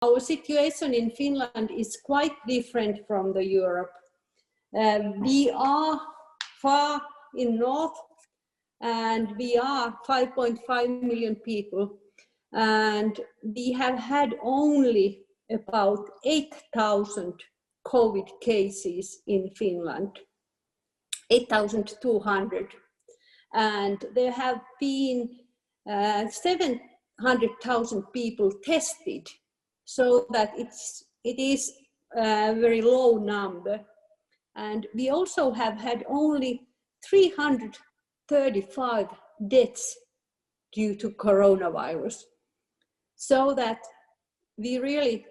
our situation in Finland is quite different from the Europe. We are far in north, and we are 5.5 million people, and we have had only about 8,000 COVID cases in Finland, 8,200, and there have been 700,000 people tested, so that it is a very low number. And we also have had only 335 deaths due to coronavirus, so that we really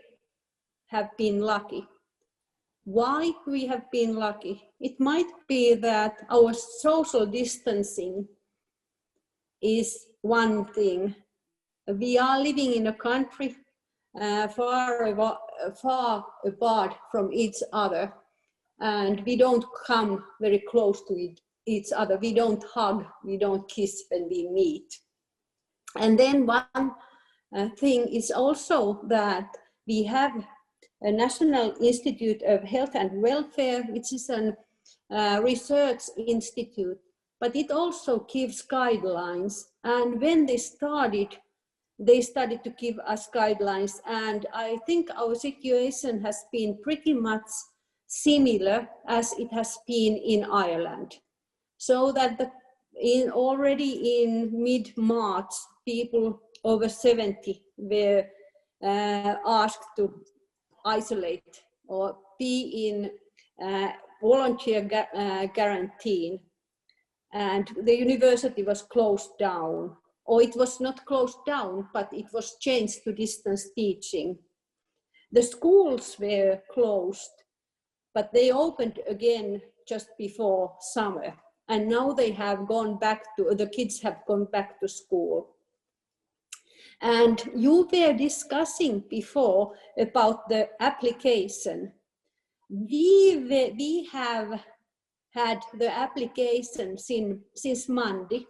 have been lucky. Why we have been lucky? It might be that our social distancing is one thing. We are living in a country far apart from each other, and we don't come very close to each other. We don't hug, we don't kiss when we meet. And then one thing is also that we have a National Institute of Health and Welfare, which is a research institute, but it also gives guidelines. And when they started to give us guidelines, and I think our situation has been pretty much similar as it has been in Ireland. So that already in mid-March, people over 70 were asked to isolate or be in volunteer quarantine, and the university was closed down, or it was not closed down, but it was changed to distance teaching. The schools were closed, but they opened again just before summer, and now they have gone back to, the kids have gone back to school. And you were discussing before about the application. We have had the application since Monday,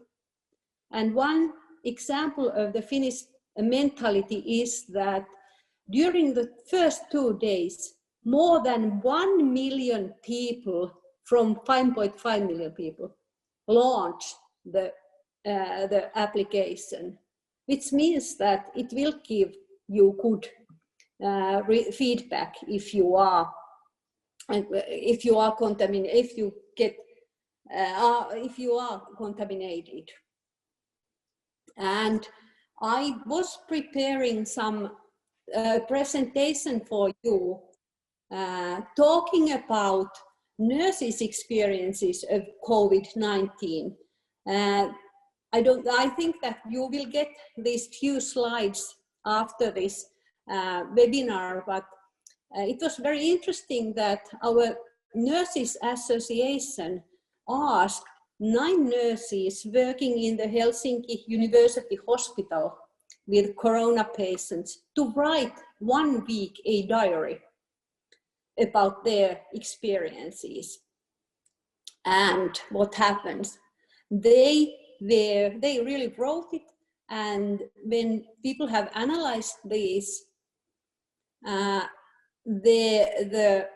and one example of the Finnish mentality is that during the first 2 days, more than 1 million people from 5.5 million people launched the application, which means that it will give you good feedback if you are contaminated, if you are contaminated. And I was preparing some presentation for you, talking about nurses' experiences of COVID-19. I think that you will get these few slides after this webinar, but it was very interesting that our Nurses Association asked 9 nurses working in the Helsinki University Hospital with corona patients to write 1 week a diary about their experiences. And what happens? They really wrote it, and when people have analyzed these, the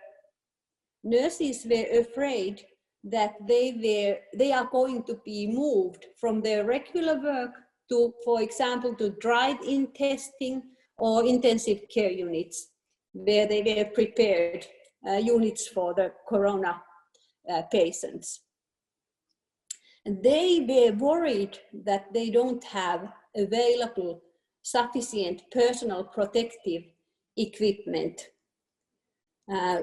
nurses were afraid that they are going to be moved from their regular work to, for example, to drive-in testing or intensive care units, where they were prepared units for the corona patients. They were worried that they don't have available sufficient personal protective equipment.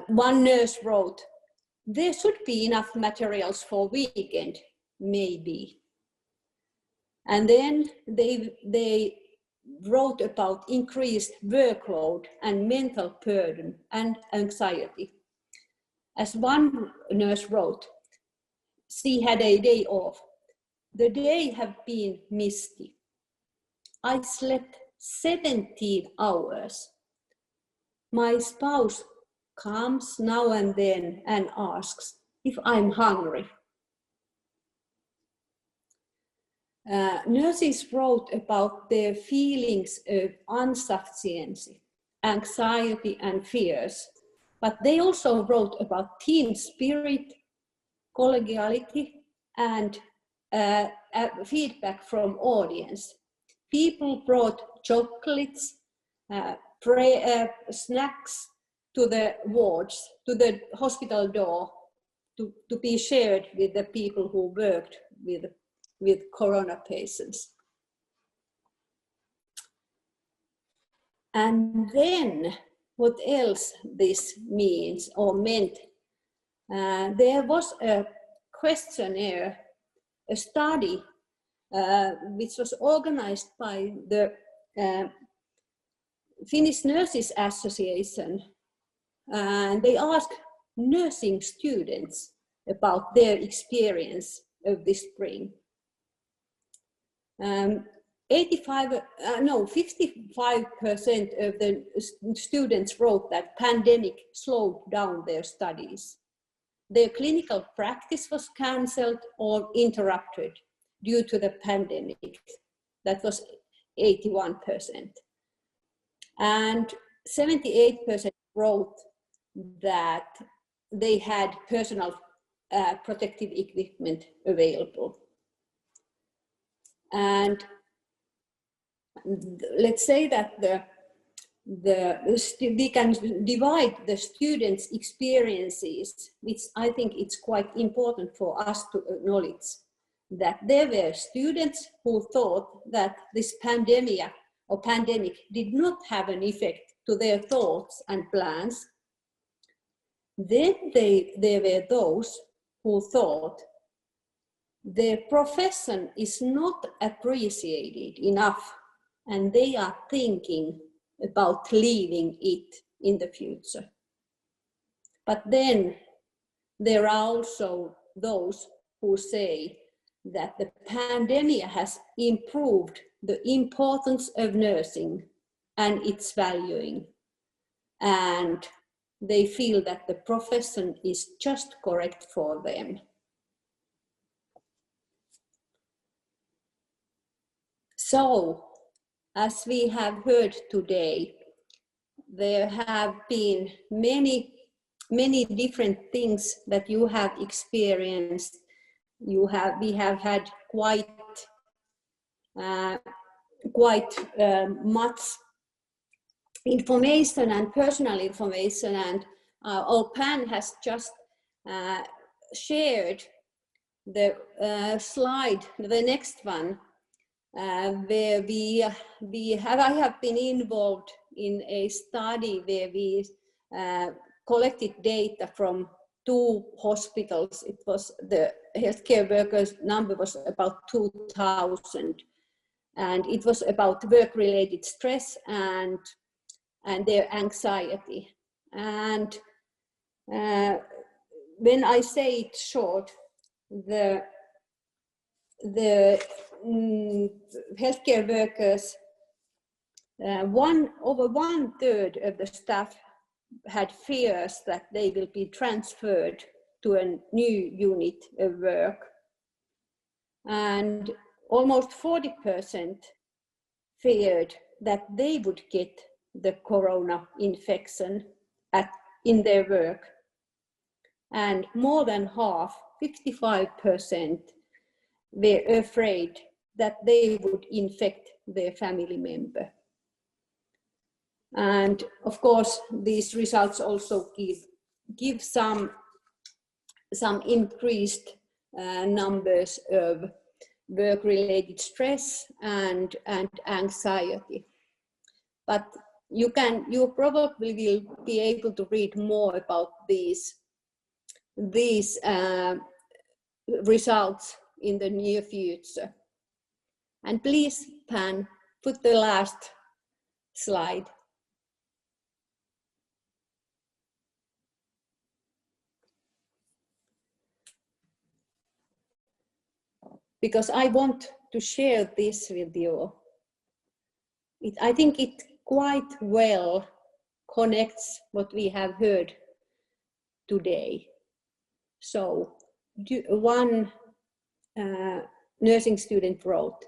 One nurse wrote, "There should be enough materials for weekend, maybe." And then they wrote about increased workload and mental burden and anxiety. As one nurse wrote, she had a day off. "The day have been misty. I slept 17 hours. My spouse comes now and then and asks if I'm hungry." Nurses wrote about their feelings of insufficiency anxiety and fears, but they also wrote about team spirit, collegiality, and feedback from audience. People brought chocolates, snacks to the wards, to the hospital door, to be shared with the people who worked with corona patients. And then what else this means or meant, there was a questionnaire, a study, which was organized by the Finnish Nurses Association, and they asked nursing students about their experience of this spring. 55% of the students wrote that pandemic slowed down their studies. Their clinical practice was cancelled or interrupted due to the pandemic. That was 81%. And 78% wrote that they had personal protective equipment available. And let's say that we can divide the students' experiences, which I think it's quite important for us to acknowledge, that there were students who thought that this pandemic did not have an effect to their thoughts and plans. Then there were those who thought their profession is not appreciated enough and they are thinking about leaving it in the future. But then there are also those who say that the pandemic has improved the importance of nursing and its valuing, and they feel that the profession is just correct for them. So, as we have heard today, there have been many different things that you have experienced. We have had quite much information and personal information, and our PAN has just shared the slide, the next one, where I have been involved in a study where we collected data from 2 hospitals. It was the healthcare workers number was about 2,000, and it was about work-related stress and their anxiety. And when I say it short, the healthcare workers, over 1/3 of the staff had fears that they will be transferred to a new unit of work. And almost 40% feared that they would get the corona infection in their work. And more than half, 55%, were afraid that they would infect their family member. And of course, these results also give some increased numbers of work-related stress and anxiety. But you probably will be able to read more about these results in the near future. And please, Pan, put the last slide. Because I want to share this with you. I think it quite well connects what we have heard today. So one nursing student wrote,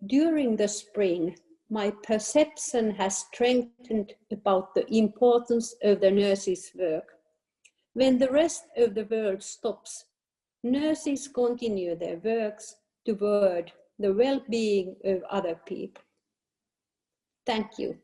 during the spring, my perception has strengthened about the importance of the nurses' work. When the rest of the world stops, nurses continue their works toward the well-being of other people. Thank you.